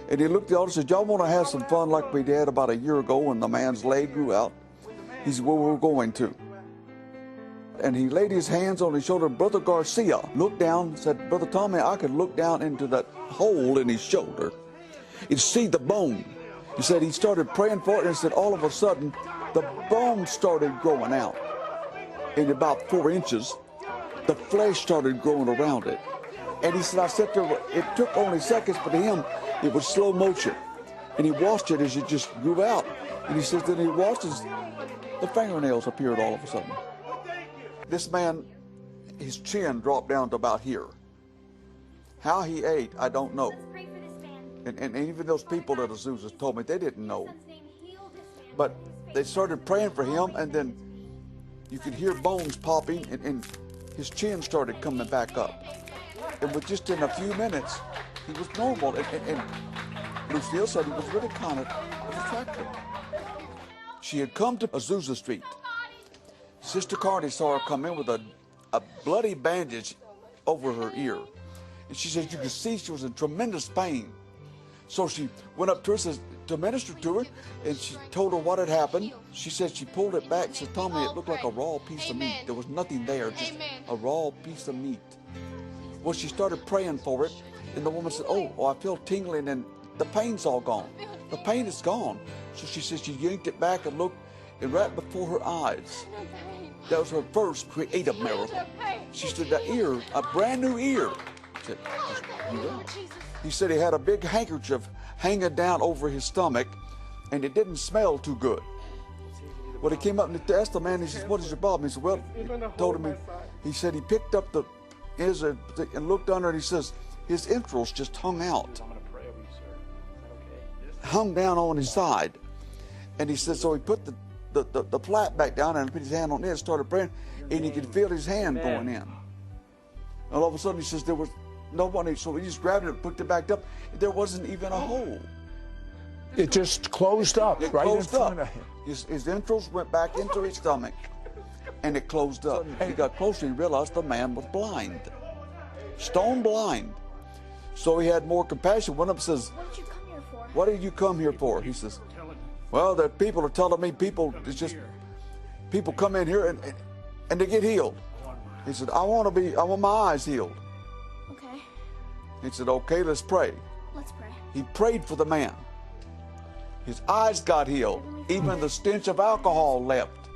And he looked at the altar and said, y'all want to have some fun like we did about a year ago when the man's leg grew out? He said, well, we're going to. And he laid his hands on his shoulder. Brother Garcia looked down and said, Brother Tommy, I could look down into that hole in his shoulder and see the bone. He said he started praying for it, and he said all of a sudden the bone started growing out. In about 4 inches, the flesh started growing around it. And he said, I sat there, it took only seconds, but to him, it was slow motion. And he watched it as it just grew out. And he says that he watched as the fingernails appeared all of a sudden. This man, his chin dropped down to about here. How he ate, I don't know. And even those people at Azusa told me they didn't know. But they started praying for him, and then you could hear bones popping, and his chin started coming back up. And with just in a few minutes, he was normal. And Lucille said he was really kind of attractive. She had come to Azusa Street. Sister Carney saw her come in with a bloody bandage over her ear. And she said you could see she was in tremendous pain. So she went up to her to minister to her, and she told her what had happened. She said she pulled it back. She said, Tommy, it looked like a raw piece of meat. There was nothing there, just a raw piece of meat. Well, she started praying for it, and the woman said, oh, I feel tingling, and the pain's all gone. The pain is gone. So she said she yanked it back and looked, and right before her eyes, that was her first creative miracle. She said, the ear, a brand new ear. Said, he said he had a big handkerchief hanging down over his stomach, and it didn't smell too good. Well, he came up and asked the man, he said, what is your problem? He said, well, he told him, he said he picked up the and looked under, and he says his entrails just hung out. Hung down on his side. And he said, so he put the flap back down and put his hand on it and started praying, and he could feel his hand going in. And all of a sudden he says there was nobody, so he just grabbed it and put it back up. There wasn't even a hole. It just closed up it right closed in front up. of him. His entrails went back into his stomach, and it closed up. He got closer and he realized the man was blind, stone blind. So he had more compassion. Went up and says, what did you come here for? He says, well, the people are telling me people come in here and they get healed. He said, I want my eyes healed. Okay. He said, okay, let's pray. Let's pray. He prayed for the man. His eyes got healed. Even the stench of alcohol left.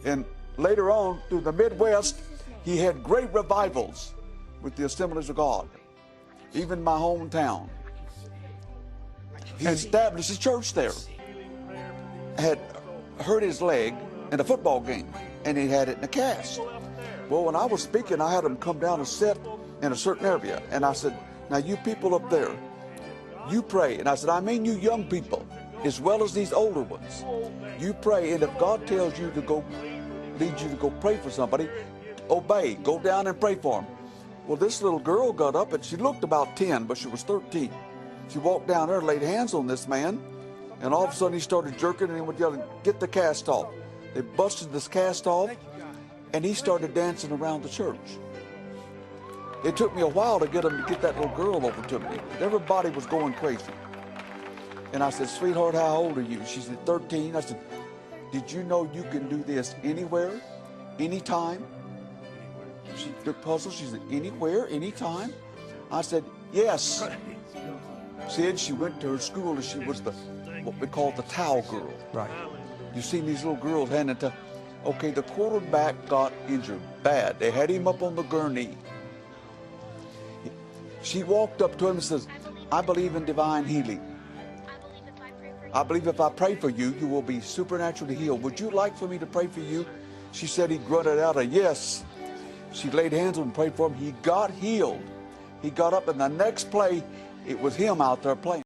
And later on, through the Midwest, he had great revivals with the Assemblies of God. Even my hometown. He established a church there. Had hurt his leg in a football game, and he had it in a cast. Well, when I was speaking, I had him come down and sit in a certain area, and I said, now you people up there, you pray. And I said, I mean you young people, as well as these older ones. You pray, and if God tells you to go, leads you to go pray for somebody, obey, go down and pray for them. Well, this little girl got up, and she looked about 10, but she was 13. She walked down there and laid hands on this man, and all of a sudden he started jerking, and he went yelling, get the cast off. They busted this cast off, and he started dancing around the church. It took me a while to get him to get that little girl over to me. Everybody was going crazy. And I said, sweetheart, how old are you? She said, 13. I said, did you know you can do this anywhere, anytime? She looked puzzled. She said, anywhere, anytime? I said, yes. Said she went to her school and she was what we call the towel girl. Right. You've seen these little girls handing to, okay, the quarterback got injured bad. They had him up on the gurney. She walked up to him and says, I believe in divine healing. I believe if I pray for you, you will be supernaturally healed. Would you like for me to pray for you? She said he grunted out a yes. She laid hands on him and prayed for him. He got healed. He got up, and the next play, it was him out there playing.